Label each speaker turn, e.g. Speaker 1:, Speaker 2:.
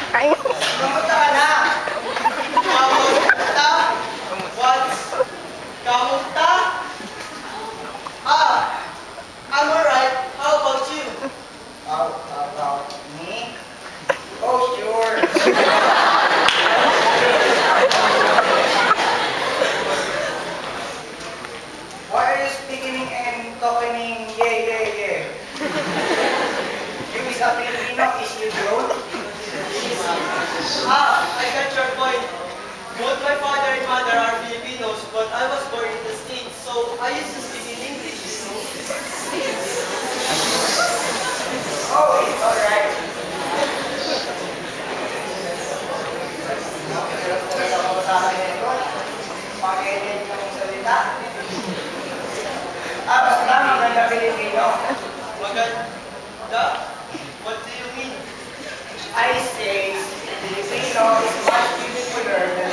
Speaker 1: Kamusta ka na? Kamusta? What's kamusta? I'm alright. How about you?
Speaker 2: How about me? Oh, sure. Why are you speaking and talking in yeah? You is a Filipino, is you drone?
Speaker 1: I got your point. Both my father and mother are Filipinos, but I was born in the States, so I used to speak in English, you know?
Speaker 2: Oh, it's alright. Nakakilala ko sa akin ito. Pag-edit yung salita. Basta maganda Pilipino.
Speaker 1: Maganda? What do you mean?
Speaker 2: I say, Filipino is much beautifuler than